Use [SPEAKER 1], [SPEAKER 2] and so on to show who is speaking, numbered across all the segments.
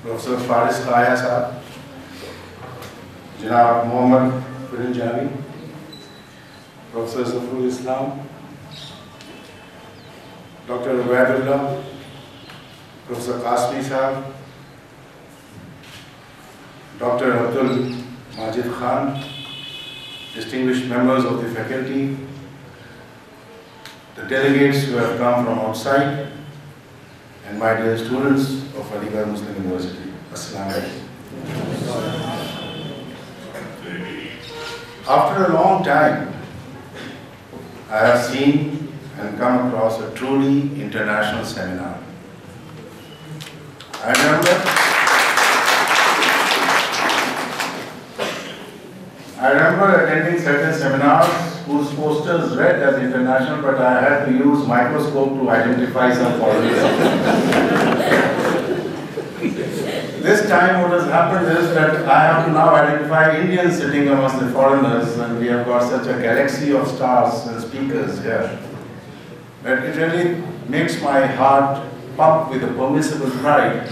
[SPEAKER 1] Professor Faris Khaya Sahab, Janab Mohammad Firinjavi, Professor Zafrul Islam, Dr. Ubaidullah, Professor Qasmi Sahab, Dr. Abdul Majid Khan, distinguished members of the faculty, the delegates who have come from outside, and my dear students of Aligarh Muslim University. Assalamu alaikum. After a long time, I have seen and come across a truly international seminar. I remember attending certain seminars whose posters read as international, but I had to use microscope to identify some foreigners. This time what has happened is that I have to now identify Indians sitting amongst the foreigners, and we have got such a galaxy of stars and speakers here that it really makes my heart pump with a permissible pride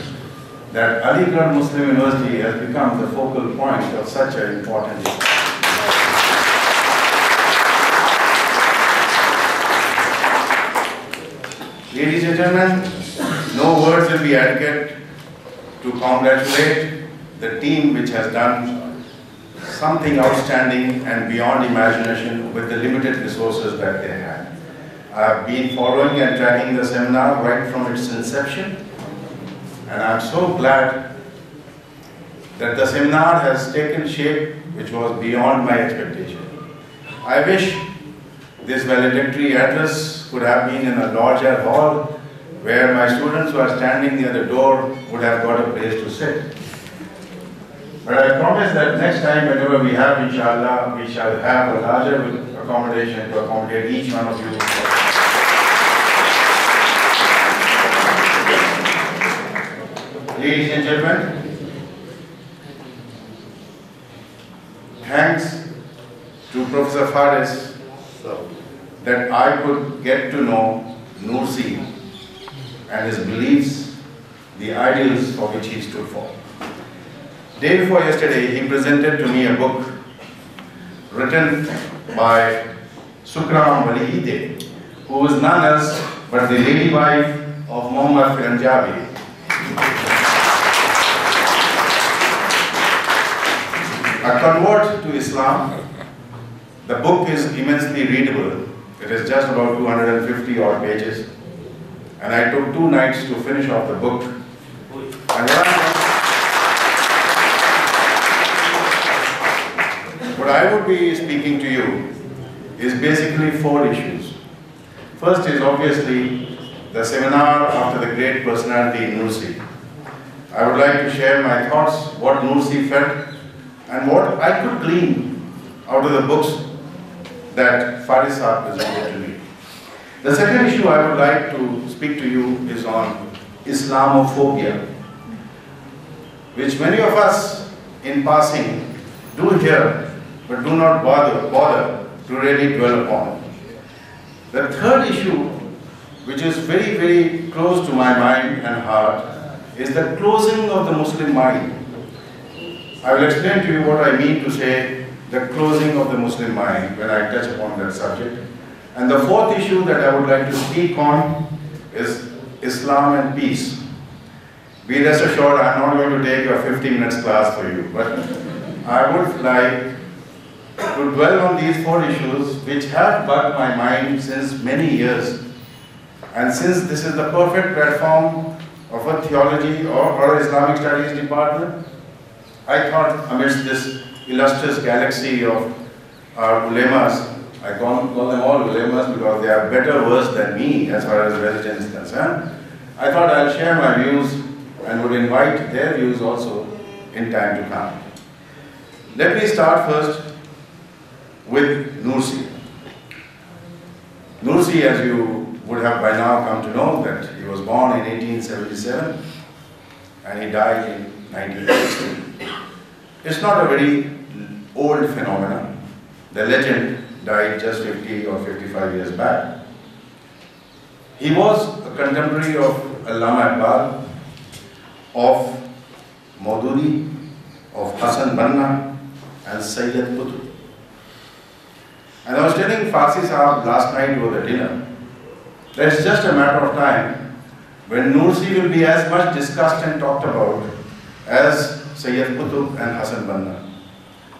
[SPEAKER 1] that Aligarh Muslim University has become the focal point of such an important issue. Ladies and gentlemen, no words will be adequate to congratulate the team which has done something outstanding and beyond imagination with the limited resources that they had. I have been following and tracking the seminar right from its inception, and I am so glad that the seminar has taken shape which was beyond my expectation. I wish this valedictory address could have been in a larger hall where my students who are standing near the door would have got a place to sit. But I promise that next time whenever we have, inshallah, we shall have a larger accommodation to accommodate each one of you. Ladies and gentlemen, thanks to Professor Faris that I could get to know Nursi and his beliefs, the ideals for which he stood for. Day before yesterday, he presented to me a book written by Sukram Walihide, who is none else but the lady wife of Mohammad Firinjavi. A convert to Islam. The book is immensely readable. It is just about 250 odd pages. And I took 2 nights to finish off the book. And what I would be speaking to you is basically 4 issues. First is obviously the seminar after the great personality Nursi. I would like to share my thoughts, what Nursi felt, and what I could glean out of the books that Faris Sahab presented to me. The second issue I would like to speak to you is on Islamophobia, which many of us in passing do hear, but do not bother to really dwell upon. The third issue, which is very, very close to my mind and heart, is the closing of the Muslim mind. I will explain to you what I mean to say the closing of the Muslim mind when I touch upon that subject. And the fourth issue that I would like to speak on is Islam and peace. Be rest assured, I am not going to take a 15 minutes class for you, but I would like to dwell on these 4 issues which have bugged my mind since many years. And since this is the perfect platform of a theology or Islamic studies department, I thought amidst this illustrious galaxy of our ulemas, I call them all ulemas because they are better versed than me as far as religion is concerned, I thought I'll share my views and would invite their views also in time to come. Let me start first with Nursi. Nursi, as you would have by now come to know, that he was born in 1877 and he died in 1960. It's not a very old phenomenon. The legend died just 50 or 55 years back. He was a contemporary of Allama Iqbal, of Maududi, of Hassan Banna and Sayyid Qutb. And I was telling Farsi Sahab last night over the dinner that it's just a matter of time when Nursi will be as much discussed and talked about as Sayyid Qutb and Hassan Banna.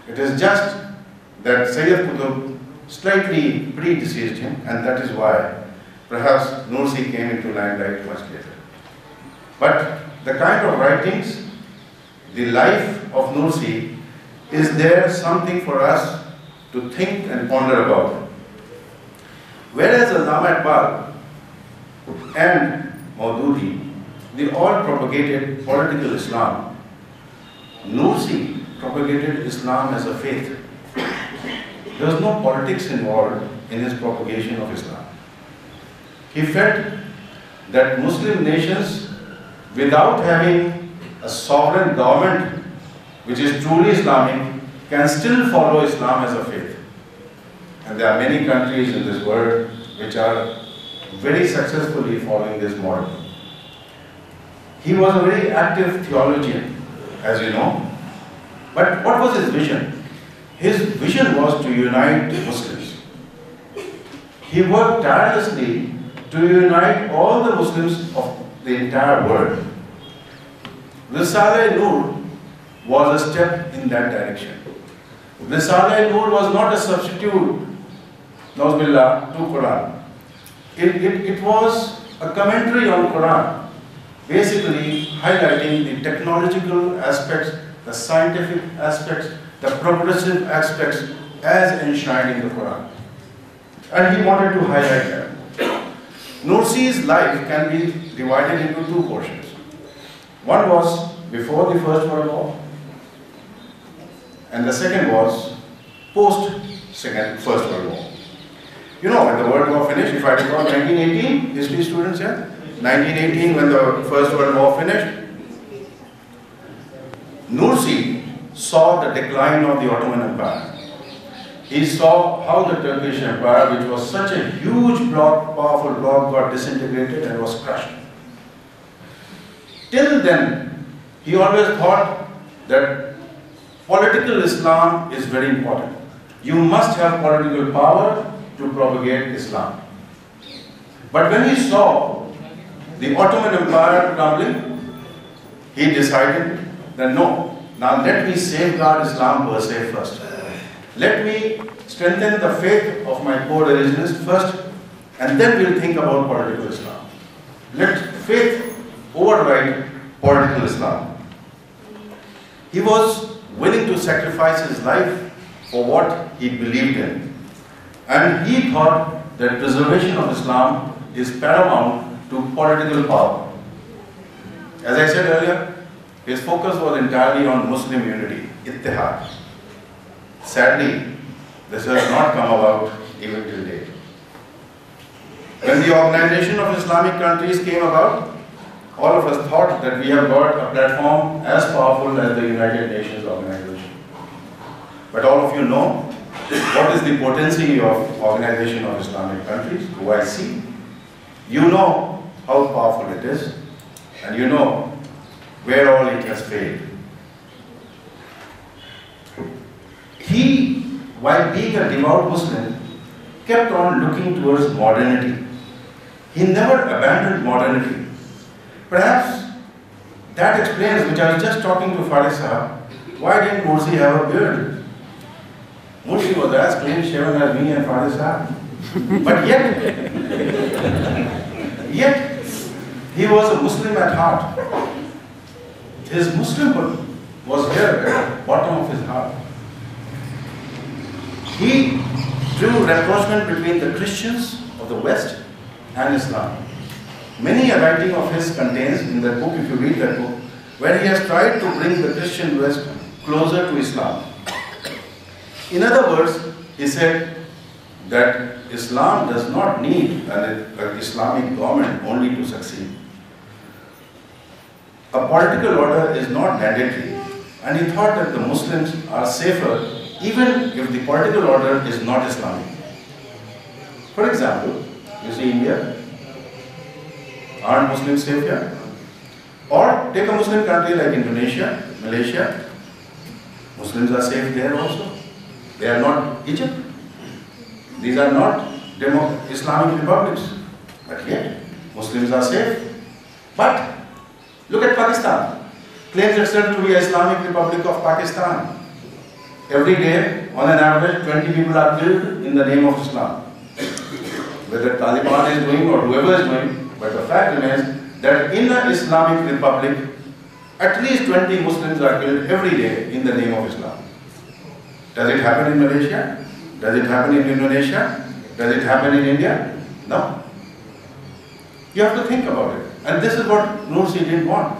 [SPEAKER 1] It is just that Sayyid Qutb slightly predeceased him, and that is why perhaps Nursi came into limelight much later. But the kind of writings, the life of Nursi, is there something for us to think and ponder about. Whereas Allama Iqbal and Maududi, they all propagated political Islam, Nursi propagated Islam as a faith. There was no politics involved in his propagation of Islam. He felt that Muslim nations, without having a sovereign government which is truly Islamic, can still follow Islam as a faith. And there are many countries in this world which are very successfully following this model. He was a very active theologian, as you know. But what was his vision? His vision was to unite Muslims. He worked tirelessly to unite all the Muslims of the entire world. Risale-e-Nur was a step in that direction. Risale-e-Nur was not a substitute, Nauzubillah, to Quran. It was a commentary on Quran, basically highlighting the technological aspects, the scientific aspects, the progressive aspects as enshrined in the Quran. And he wanted to highlight that. Nursi's life can be divided into two portions. One was before the First World War, and the second was post-First World War. You know, when the World War finished, if I recall, 1918, history students here, 1918 when the First World War finished, Nursi saw the decline of the Ottoman Empire. He saw how the Turkish Empire, which was such a huge bloc, powerful bloc, got disintegrated and was crushed. Till then, he always thought that political Islam is very important. You must have political power to propagate Islam. But when he saw the Ottoman Empire crumbling, he decided that no, now let me safeguard Islam per se first. Let me strengthen the faith of my co-religionists first, and then we'll think about political Islam. Let faith override political Islam. He was willing to sacrifice his life for what he believed in. And he thought that preservation of Islam is paramount to political power. As I said earlier, his focus was entirely on Muslim unity, ittihad. Sadly, this has not come about even till date. When the Organization of Islamic Countries came about, all of us thought that we have got a platform as powerful as the United Nations Organization. But all of you know what is the potency of Organization of Islamic Countries, OIC. You know how powerful it is, and you know where all it has failed. He, while being a devout Muslim, kept on looking towards modernity. He never abandoned modernity. Perhaps that explains, which I was just talking to Farid Sahab, why didn't Mursi have a beard? Mursi was as clean shaven as me and Farid Sahab. But yet, he was a Muslim at heart. His Muslimhood was here at the bottom of his heart. He drew rapprochement between the Christians of the West and Islam. Many a writing of his contains in that book, if you read that book, where he has tried to bring the Christian West closer to Islam. In other words, he said that Islam does not need an Islamic government only to succeed. A political order is not mandatory, and he thought that the Muslims are safer even if the political order is not Islamic. For example, you see India, aren't Muslims safe here? Or take a Muslim country like Indonesia, Malaysia? Muslims are safe there also. They are not Egypt. These are not Islamic republics. But yet, Muslims are safe. But look at Pakistan. Claims itself to be Islamic Republic of Pakistan. Every day, on an average, 20 people are killed in the name of Islam. Whether Taliban is doing or whoever is doing, but the fact remains that in an Islamic Republic, at least 20 Muslims are killed every day in the name of Islam. Does it happen in Malaysia? Does it happen in Indonesia? Does it happen in India? No. You have to think about it. And this is what Nursi didn't want.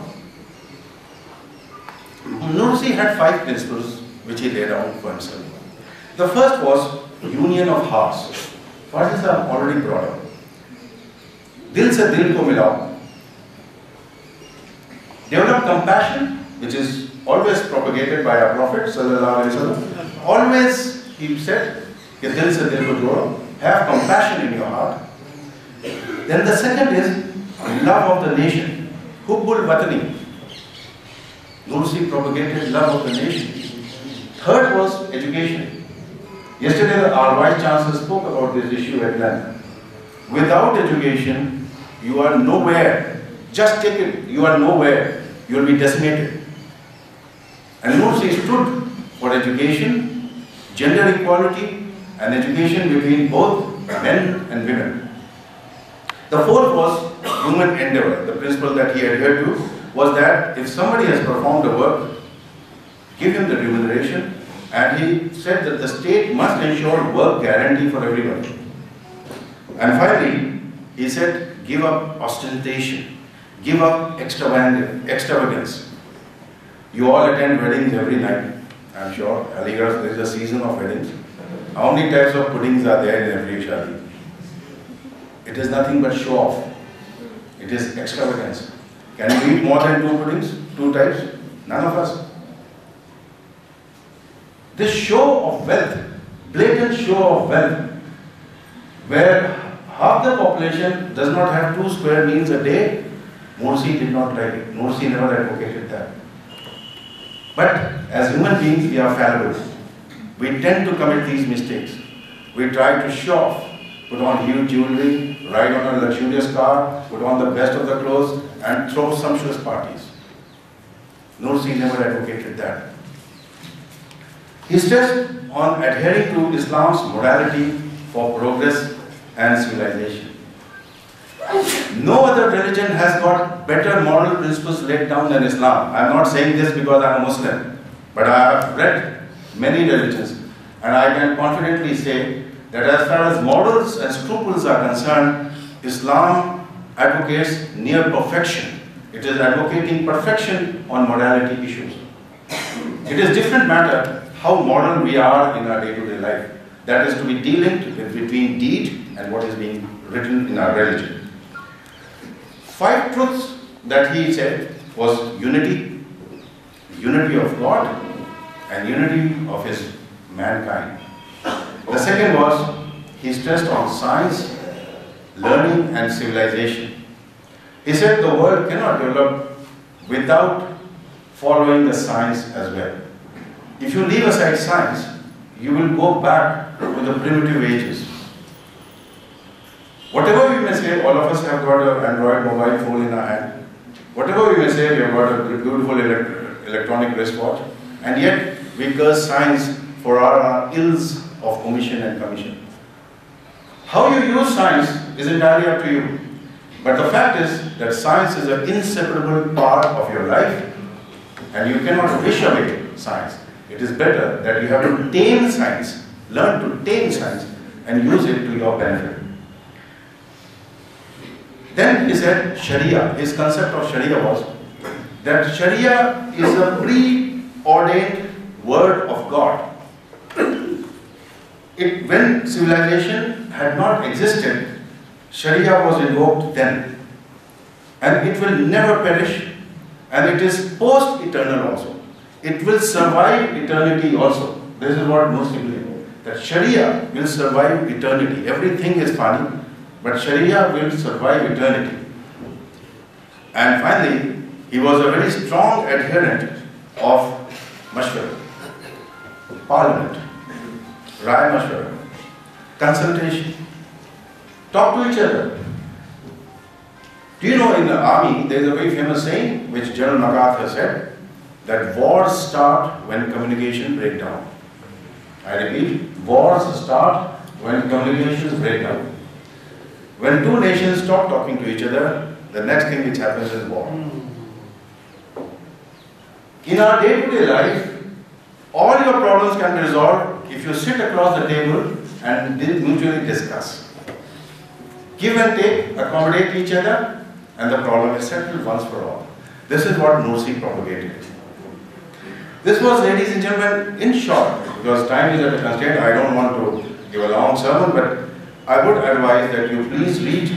[SPEAKER 1] Nursi had 5 principles which he laid out for himself. The first was union of hearts. What is already brought up? Dil se dil ko milao. Develop compassion, which is always propagated by our Prophet sallallahu alaihi wasallam. Always he said, कि दिल से दिल को जोड़ो. Have compassion in your heart. Then the second is love of the nation. Hubbul Watani. Nursi propagated love of the nation. Third was education. Yesterday our Vice Chancellor spoke about this issue at length. Without education, you are nowhere. Just take it, you are nowhere. You will be decimated. And Nursi stood for education, gender equality, and education between both men and women. The fourth was human endeavor. The principle that he adhered to was that if somebody has performed a work, give him the remuneration, and he said that the state must ensure work guarantee for everybody. And finally, he said, give up ostentation, give up extravagance. You all attend weddings every night, I'm sure. Aligarh, there is a season of weddings. How many types of puddings are there in every shadi? It is nothing but show off. It is extravagance. Can you eat more than 2 puddings? 2 types? None of us. This show of wealth, blatant show of wealth, where half the population does not have 2 square meals a day, Nursi did not like it. Nursi never advocated that. But as human beings, we are fallible. We tend to commit these mistakes. We try to show off, put on huge jewelry, ride on a luxurious car, put on the best of the clothes, and throw sumptuous parties. Nursi never advocated that. He stressed on adhering to Islam's morality for progress and civilization. No other religion has got better moral principles laid down than Islam. I am not saying this because I am a Muslim, but I have read many religions, and I can confidently say that as far as morals and scruples are concerned, Islam advocates near perfection. It is advocating perfection on morality issues. It is different matter how moral we are in our day-to-day life. That is to be delinked between deed and what is being written in our religion. 5 truths that he said was unity, unity of God, and unity of his mankind. The second was, he stressed on science, learning, and civilization. He said the world cannot develop without following the science as well. If you leave aside science, you will go back to the primitive ages. Whatever we may say, all of us have got an Android mobile phone in our hand. Whatever we may say, we have got a beautiful electronic wristwatch, and yet we curse science for our ills of omission and commission. How you use science is entirely up to you. But the fact is that science is an inseparable part of your life, and you cannot wish away science. It is better that you have to tame science, learn to tame science, and use it to your benefit. Then he said Sharia. His concept of Sharia was that Sharia is a preordained word of God. When civilization had not existed, Sharia was invoked then. And it will never perish, and it is post-eternal also. It will survive eternity also. This is what Nursi believes, that Sharia will survive eternity. Everything is funny, but Sharia will survive eternity. And finally, he was a very strong adherent of mashwara, parliament, Rai mashwara, consultation, talk to each other. Do you know in the army there is a very famous saying which General MacArthur said, that wars start when communication break down. I repeat, wars start when communications break down. When two nations stop talking to each other, the next thing which happens is war. In our day-to-day life, all your problems can be resolved if you sit across the table and mutually discuss. Give and take, accommodate each other, and the problem is settled once for all. This is what Nursi propagated. This was, ladies and gentlemen, in short, because time is at a constraint, I don't want to give a long sermon, but I would advise that you please read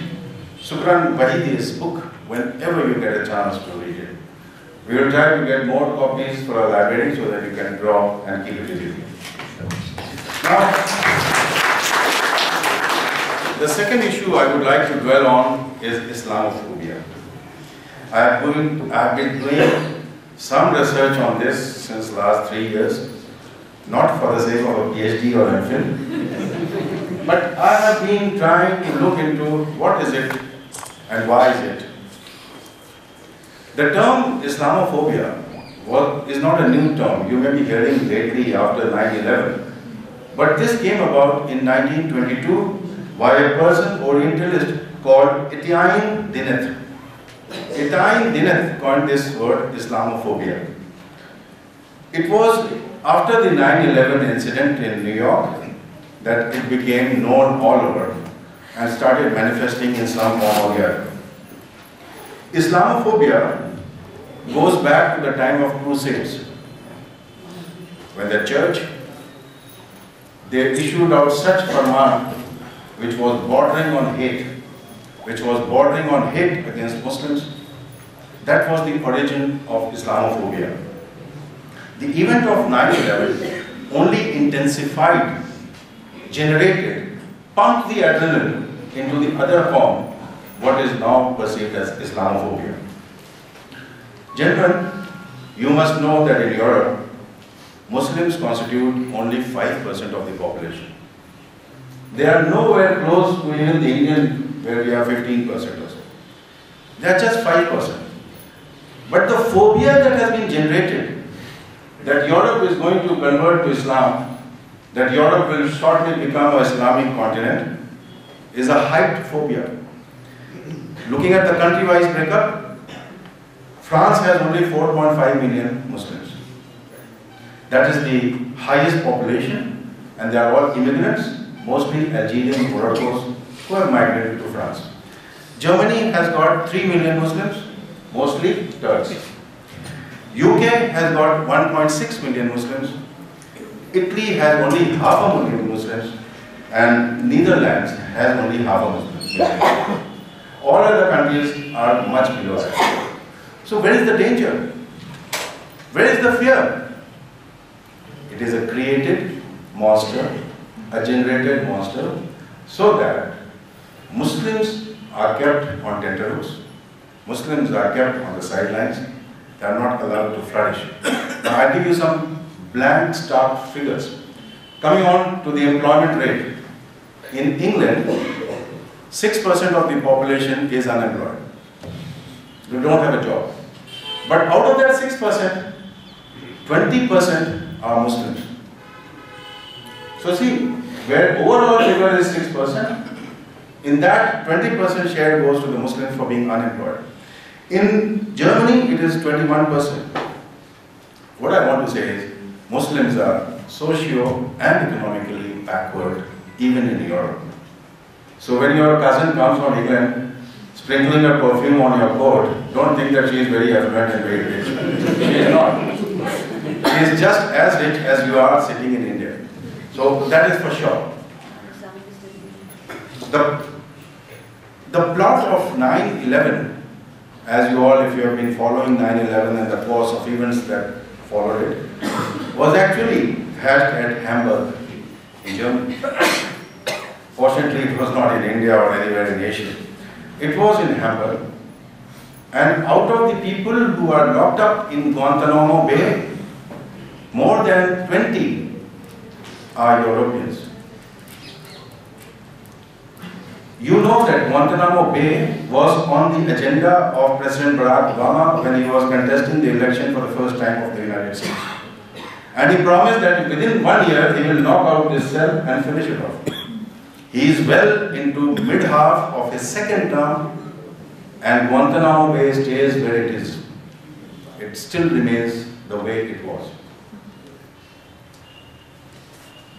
[SPEAKER 1] Sukran Wahidi's book whenever you get a chance to read it. We will try to get more copies for our library so that you can draw and keep it with you. Now, the second issue I would like to dwell on is Islamophobia. I have been doing some research on this since last 3 years, not for the sake of a PhD or MPhil, but I have been trying to look into what is it and why is it. The term Islamophobia is not a new term. You may be hearing lately after 9/11, but this came about in 1922 by a person, Orientalist, called Etienne Dineth. Etienne Dineth coined this word Islamophobia. It was after the 9/11 incident in New York that it became known all over and started manifesting in some form or the other. Islamophobia goes back to the time of Crusades, when the church, they issued out such farman which was bordering on hate, against Muslims. That was the origin of Islamophobia. The event of 9/11 only intensified, generated, pumped the adrenaline into the other form, what is now perceived as Islamophobia. Gentlemen, you must know that in Europe, Muslims constitute only 5% of the population. They are nowhere close to even the Indian, where we have 15% or so. They are just 5%. But the phobia that has been generated, that Europe is going to convert to Islam, that Europe will shortly become an Islamic continent, is a hyped phobia. Looking at the country-wise breakup, France has only 4.5 million Muslims. That is the highest population, and they are all immigrants, mostly Algerians, Moroccans, who have migrated to France. Germany has got 3 million Muslims, mostly Turks. UK has got 1.6 million Muslims. Italy has only 500,000 Muslims, and Netherlands has only 500,000. All other countries are much below that. So where is the danger? Where is the fear? It is a created monster, a generated monster, so that Muslims are kept on tenterhooks, Muslims are kept on the sidelines, they are not allowed to flourish. Now I'll give you some blank, stark figures. Coming on to the employment rate. In England, 6% of the population is unemployed. They don't have a job. But out of that 6%, 20% are Muslims. So see, where overall figure is 6%, in that 20% share goes to the Muslims for being unemployed. In Germany, it is 21%. What I want to say is, Muslims are socio and economically backward, even in Europe. So when your cousin comes from England, sprinkling a perfume on your coat, don't think that she is very affluent and very rich. She is not. She is just as rich as you are sitting in India. So that is for sure. The plot of 9/11, as you all, if you have been following 9/11 and the course of events that followed it, was actually hatched at Hamburg in Germany. Fortunately, it was not in India or anywhere in Asia. It was in Hamburg. And out of the people who are locked up in Guantanamo Bay, More than 20 are Europeans. You know that Guantanamo Bay was on the agenda of President Barack Obama when he was contesting the election for the first time of the United States. And he promised that within 1 year he will knock out this cell and finish it off. He is well into mid-half of his second term, and Guantanamo Bay stays where it is. It still remains the way it was.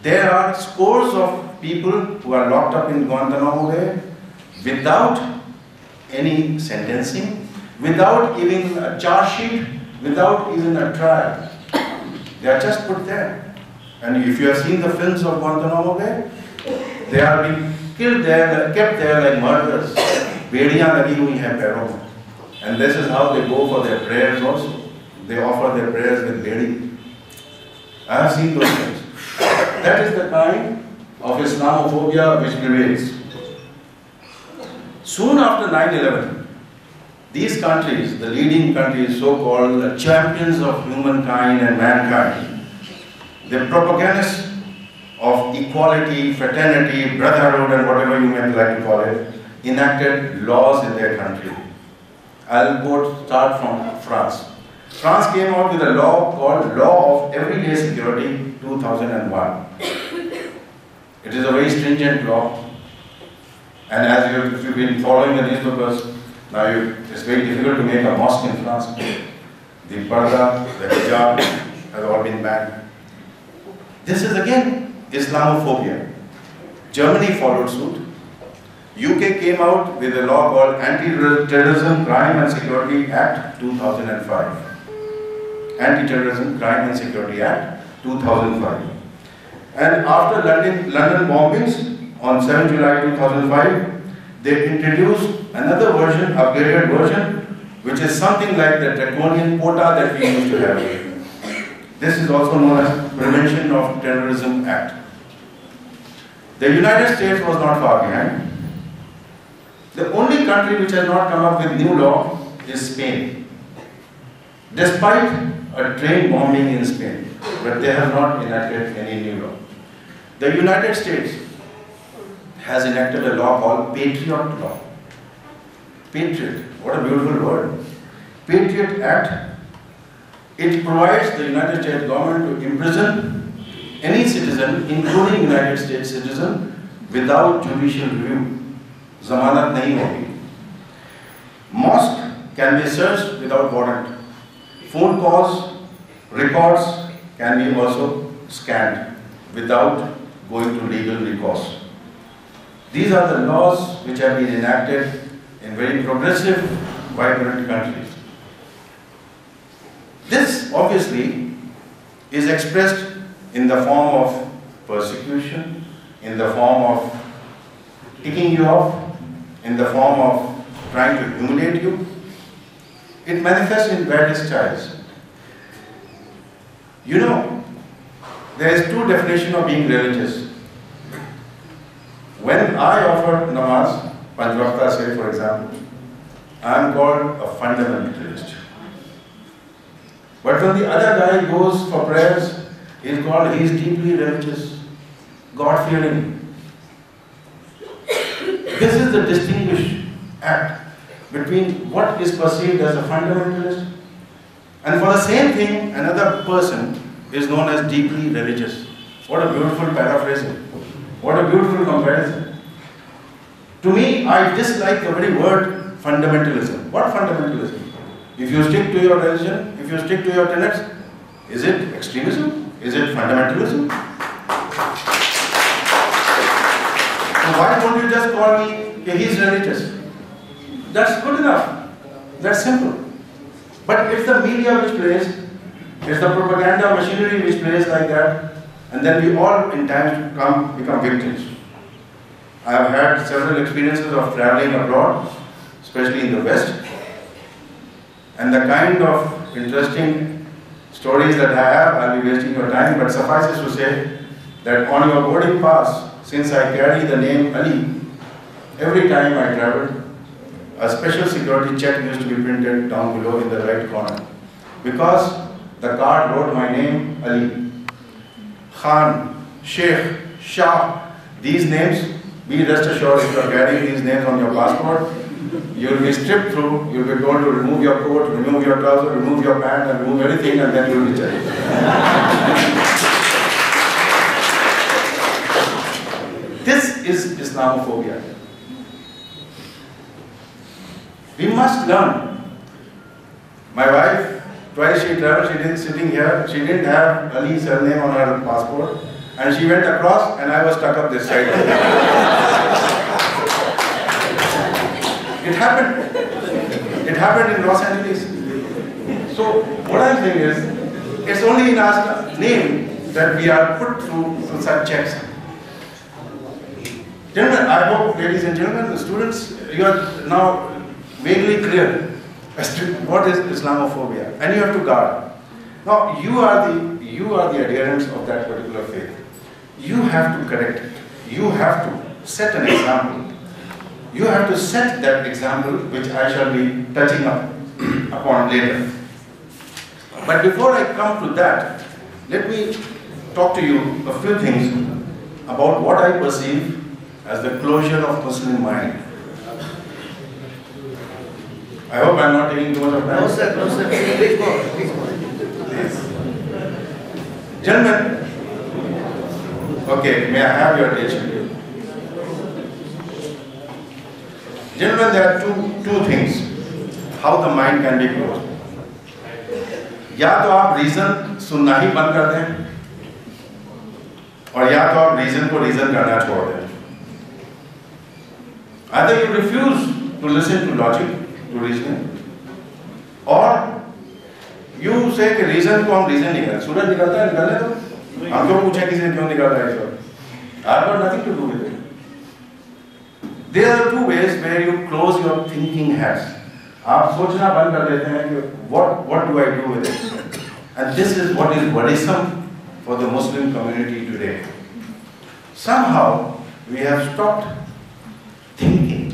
[SPEAKER 1] There are scores of people who are locked up in Guantanamo Bay without any sentencing, without even a charge sheet, without even a trial. They are just put there. And if you have seen the films of Guantanamo Bay, they are being killed there, kept there like murderers. Bediyan lagi hui hai पैरों में. And this is how they go for their prayers also. They offer their prayers with bedi. I have seen those things. That is the kind of Islamophobia which prevails. Soon after 9/11, these countries, the leading countries, so-called the champions of humankind and mankind, the propagandists of equality, fraternity, brotherhood, and whatever you may like to call it, enacted laws in their country. I'll start from France. France came out with a law called Law of Everyday Security 2001. It is a very stringent law, and if you've been following the newspapers, now it's very difficult to make a mosque in France. The parda, the hijab has all been banned. This is again Islamophobia. Germany followed suit. UK came out with a law called Anti-Terrorism, Crime and Security Act 2005. Anti-Terrorism, Crime and Security Act 2005. And after London bombings on 7 July 2005, they introduced another version, upgraded version, which is something like the draconian quota that we used to have. This is also known as Prevention of Terrorism Act. The United States was not far behind. The only country which has not come up with new law is Spain. Despite a train bombing in Spain, but they have not enacted any new law. The United States has enacted a law called Patriot Law. Patriot, what a beautiful word. Patriot Act. It provides the United States government to imprison any citizen, including United States citizen, without judicial review. Zamanat nahi hogi. Mosque can be searched without warrant. Phone calls, records can be also scanned without going to legal recourse. These are the laws which have been enacted in very progressive, vibrant countries. This obviously is expressed in the form of persecution, in the form of kicking you off, in the form of trying to humiliate you. It manifests in various styles. You know, there is two definitions of being religious. When I offer namaz, Panch Waqta say for example, I am called a fundamentalist. But when the other guy goes for prayers, he is deeply religious, God-fearing. This is the distinguished act between what is perceived as a fundamentalist, and for the same thing, another person is known as deeply religious. What a beautiful paraphrasing. What a beautiful comparison. To me, I dislike the very word fundamentalism. What fundamentalism? If you stick to your religion, if you stick to your tenets, is it extremism? Is it fundamentalism? So why don't you just call me, okay, he's religious? That's good enough. That's simple. But it's the media which plays, it's the propaganda machinery which plays like that, and then we all in time to become victims. I have had several experiences of traveling abroad, especially in the West, and the kind of interesting stories that I have, I'll be wasting your time, but suffices to say that on your boarding pass, since I carry the name Ali, every time I traveled, a special security check used to be printed down below in the right corner. Because The card wrote my name, Ali. Khan, Sheikh, Shah, these names, be rest assured if you are carrying these names on your passport, you will be stripped through, you will be told to remove your coat, remove your trousers, remove your pants and remove everything, and then you will be checked. This is Islamophobia. We must learn. My wife, twice she traveled, she didn't sitting here, she didn't have Ali's surname on her passport, and she went across and I was stuck up this side. It happened. It happened in Los Angeles. So what I'm saying is, it's only in our name that we are put through such checks. Gentlemen, I hope, ladies and gentlemen, the students, you are now vaguely clear as to what is Islamophobia, and you have to guard. Now, you are the adherents of that particular faith. You have to correct it. You have to set an example. You have to set that example, which I shall be touching upon later. But before I come to that, let me talk to you a few things about what I perceive as the closure of Muslim mind. I hope I am not taking too much of time.
[SPEAKER 2] No sir, please go.
[SPEAKER 1] Please. Gentlemen, okay, may I have your attention? Gentlemen, there are two things how the mind can be closed. या तो आप reason सुनना ही बंद कर दें, और या तो आप रीजन को रीजन करना छोड़ दें. Either you refuse to listen to logic, to reasoning, or you say कि रीजन को हम रीजन नहीं करते. सूरज निकलता है, निकलने दो. हम क्यों पूछे किसी ने क्यों निकल रहा है इस वक्त? I've got nothing to do with it. There are two ways where you close your thinking heads. आप सोचना बंद कर देते हैं कि what do I do with it? And this is what is worrisome for the Muslim community today. Somehow we have stopped thinking,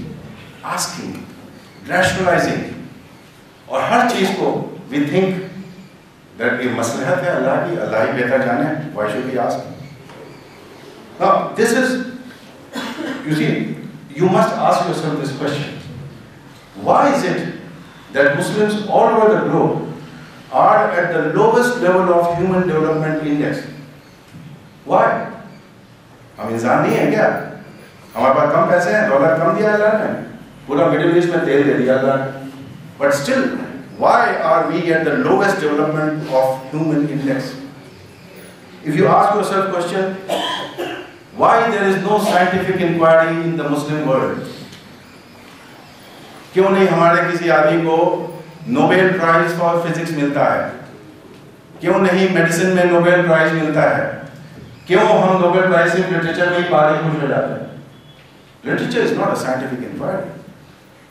[SPEAKER 1] asking, rationalizing, और हर चीज को we think that ये मसलहत है अल्लाह की, अल्लाह ही बेहतर जाने, why should we ask? Now this is, you see, you must ask yourself this question. Why is it that Muslims all over the globe are at the lowest level of human development index? Why? हम इंसान नहीं हैं क्या? हमारे पास कम पैसे हैं, dollar कम दिया अल्लाह ने, पूरा मिडिल ईस्ट में तेल दे दिया अल्लाह ने. But still, why are we at the lowest development of human index? If you ask yourself question, why there is no scientific inquiry in the Muslim world? क्यों नहीं हमारे किसी आदमी को नोबेल प्राइज फॉर फिजिक्स मिलता है? क्यों नहीं मेडिसिन में नोबेल प्राइज मिलता है? क्यों हम नोबेल प्राइज सिर्फ लिटरेचर में ही पाके खुश हो जाते हैं? Literature is not a scientific inquiry.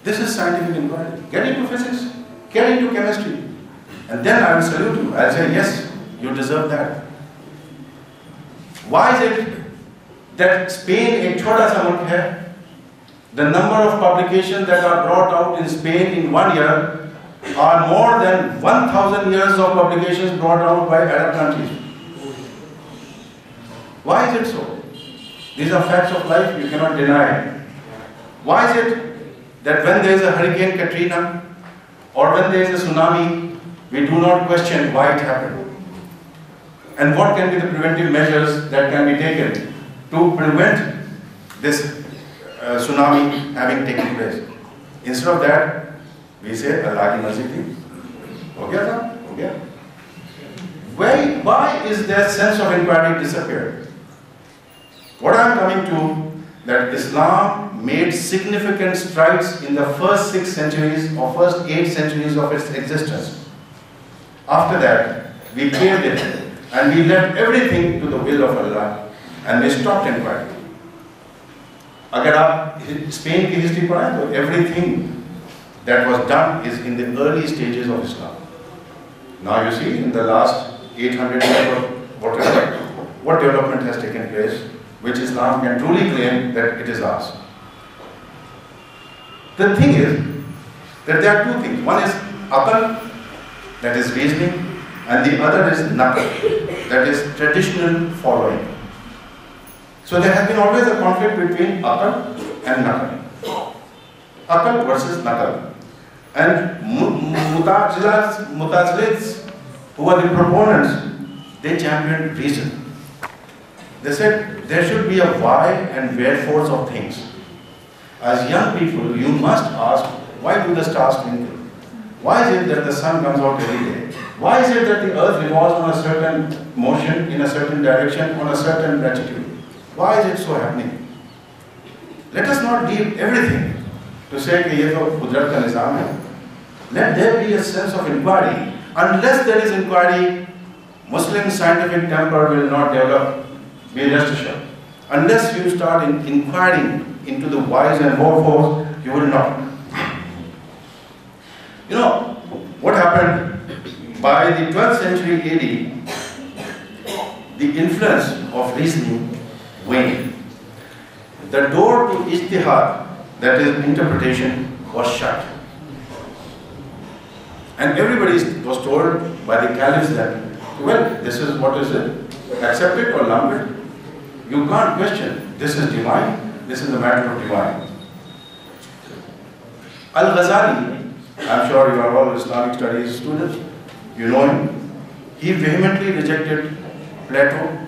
[SPEAKER 1] This is scientific inquiry. Get into physics, get into chemistry, and then I will salute you. I'll say yes, you deserve that. Why is it that Spain एक छोटा सा मुल्क है? The number of publications that are brought out in Spain in 1 year are more than 1,000 years of publications brought out by Arab countries. Why is it so? These are facts of life, you cannot deny. Why is it that when there is a Hurricane Katrina or when there is a tsunami, we do not question why it happened? And what can be the preventive measures that can be taken to prevent this tsunami having taken place? Instead of that, we say Allah ki marzi thi. Ho gaya tha? Ho gaya. Why is their sense of inquiry disappeared? What I am coming to, that Islam made significant strides in the first 6 centuries or first 8 centuries of its existence. After that, we caved in and we left everything to the will of Allah and we stopped inquiry. अगर आप Spain की history पढ़ें तो everything that was done is in the early stages of Islam. Now you see, in the last 800 years, what development has taken place, which Islam can truly claim that it is ours. The thing is that there are two things. One is aql, that is reasoning, and the other is nakal, that is traditional following. So there has been always a conflict between akal and nakal. Akal versus nakal. And Mutazilites, who are the proponents, they championed reason. They said there should be a why and wherefores of things. As young people, you must ask, why do the stars twinkle? Why is it that the sun comes out every day? Why is it that the earth revolves on a certain motion, in a certain direction, on a certain latitude? Why is it so happening? Let us not leave everything to say that this is Qudrat ka nizam hai. Let there be a sense of inquiry. Unless there is inquiry, Muslim scientific temper will not develop. Be rest assured. Unless you start inquiring into the whys and wherefores, you will not. You know, what happened by the 12th century AD, the influence of reasoning waned. The door to ijtihad, that is interpretation, was shut. And everybody was told by the caliphs that, well, this is what is it, accept it or lump it. You can't question, this is divine, this is a matter of divine. Al-Ghazali, I'm sure you are all Islamic studies students, you know him. He vehemently rejected Plato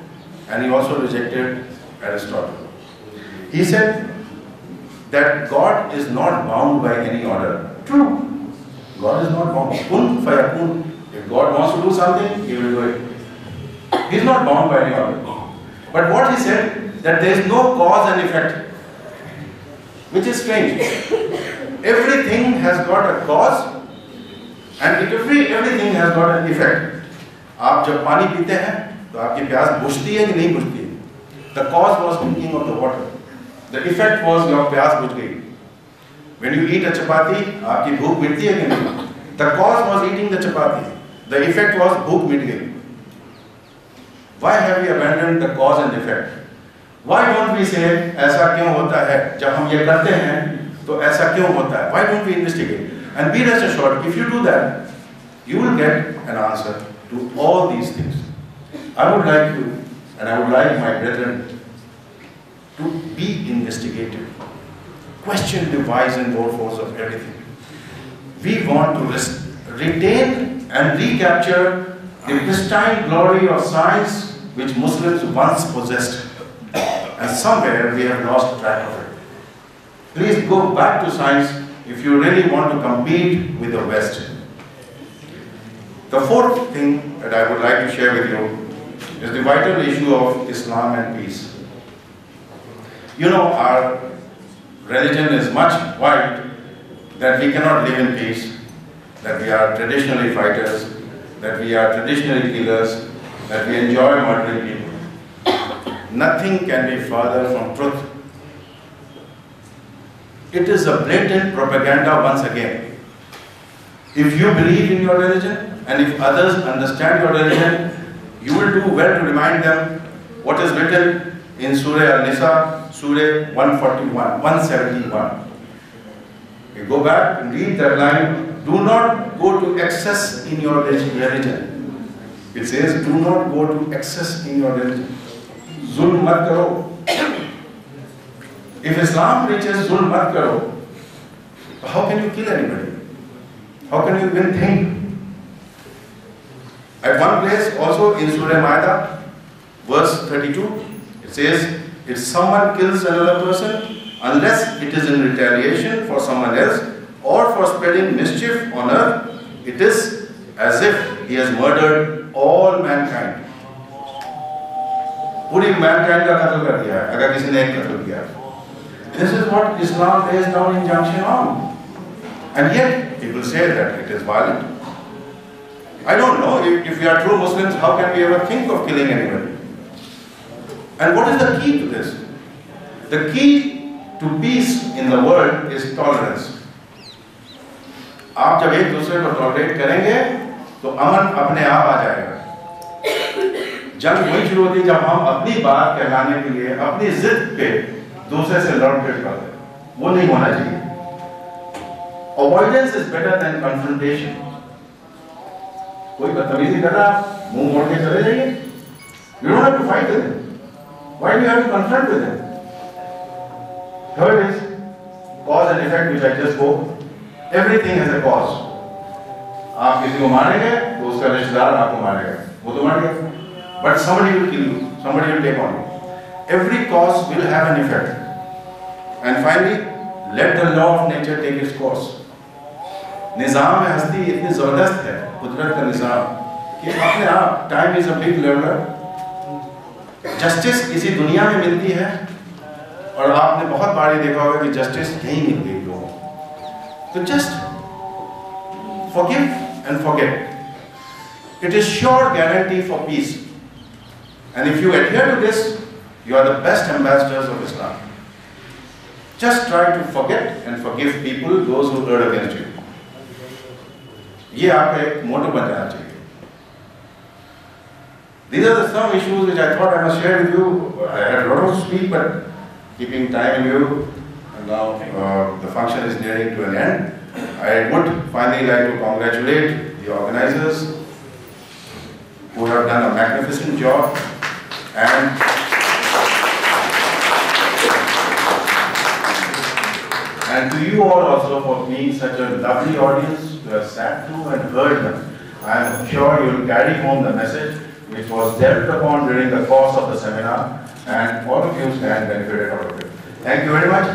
[SPEAKER 1] and he also rejected Aristotle. He said that God is not bound by any order. True, God is not bound. Kun fayakun. If God wants to do something, He will do it. He is not bound by any order. But what he said, that there is no cause and effect, which is strange. Everything has got a cause and everything has got an effect. आप जब पानी पीते हैं तो आपकी प्यास बुझती है कि नहीं बुझती है? The cause was drinking of the water. The effect was your प्यास बुझ गई. When you eat a chapati, आपकी भूख मिटती है कि नहीं? The cause was eating the chapati. The effect was भूख मिट गई. Why have we abandoned the cause and effect? Why don't we say ऐसा क्यों होता है? जब हम ये करते हैं तो ऐसा क्यों होता है? Why don't we investigate? And be rest assured, if you do that, you will get an answer to all these things. I would like you, and I would like my brethren, to be investigative. Question the whys and wherefores of everything. We want to retain and recapture the pristine glory of science which Muslims once possessed, and somewhere we have lost track of it. Please go back to science if you really want to compete with the West. The fourth thing that I would like to share with you is the vital issue of Islam and peace. You know, our religion is much wide that we cannot live in peace, that we are traditionally fighters, that we are traditionally killers, that we enjoy murdering people. Nothing can be further from truth. It is a blatant propaganda once again. If you believe in your religion and if others understand your religion, you will do well to remind them what is written in Surah Al-Nisa, Surah 171. You go back and read that line, do not go to excess in your religion. It says, do not go to excess in your religion. Zulm mat karo. If Islam preaches zulm mat karo, how can you kill anybody? How can you even think? At one place, also in Surah Ma'idah, verse 32, it says, if someone kills another person, unless it is in retaliation for someone else or for spreading mischief on earth, it is as if he has murdered all mankind. पूरी mankind का कत्ल कर दिया है, अगर किसी ने एक कत्ल किया. This is what Islam lays down injunction on. And yet, people say that it is violent. I don't know, if we are true Muslims, how can we ever think of killing anybody? And what is the key to this? The key to peace in the world is tolerance. आप जब एक दूसरे को tolerate करेंगे तो अमन अपने आप आ जाएगा. जंग वही शुरू होती है जब हम अपनी बात कहलाने के लिए अपनी जिद पे दूसरे से लड़फिट करते हैं. वो नहीं होना चाहिए. Avoidance is better than confrontation. कोई बदतमीजी कर रहा है, मुंह मोड़ के चले जाइए. You don't have to fight with him. Why do you have to confront with him? Third is cause and effect, which I just spoke. Everything has a cause. आप किसी को मारेंगे तो उसका रिश्तेदार आपको मारेगा, वो तो मर गया. But somebody will kill you, somebody will take on you. Every cause will have an effect. And finally, let the law of nature take its course. निज़ाम में हस्ती इतनी ज़बरदस्त है, कुदरत का निज़ाम, कि अपने आप time is a big leveller. Justice इसी दुनिया में मिलती है, और आपने बहुत बार देखा होगा कि जस्टिस नहीं मिलती लोगों को. तो just forgive and forget. It is sure guarantee for peace. And if you adhere to this, you are the best ambassadors of Islam. Just try to forget and forgive people, those who erred against you. ये आपका एक मोटो बन जाना चाहिए. These are the some issues which I thought I must share with you. I had a lot to speak, but keeping time in you, and now the function is nearing to an end. I would finally like to congratulate the organizers who have done a magnificent job, and to you all also for being such a lovely audience to have sat through and heard them. I am sure you will carry home the message which was dealt upon during the course of the seminar, and all of you stand benefited out of it. Thank you very much.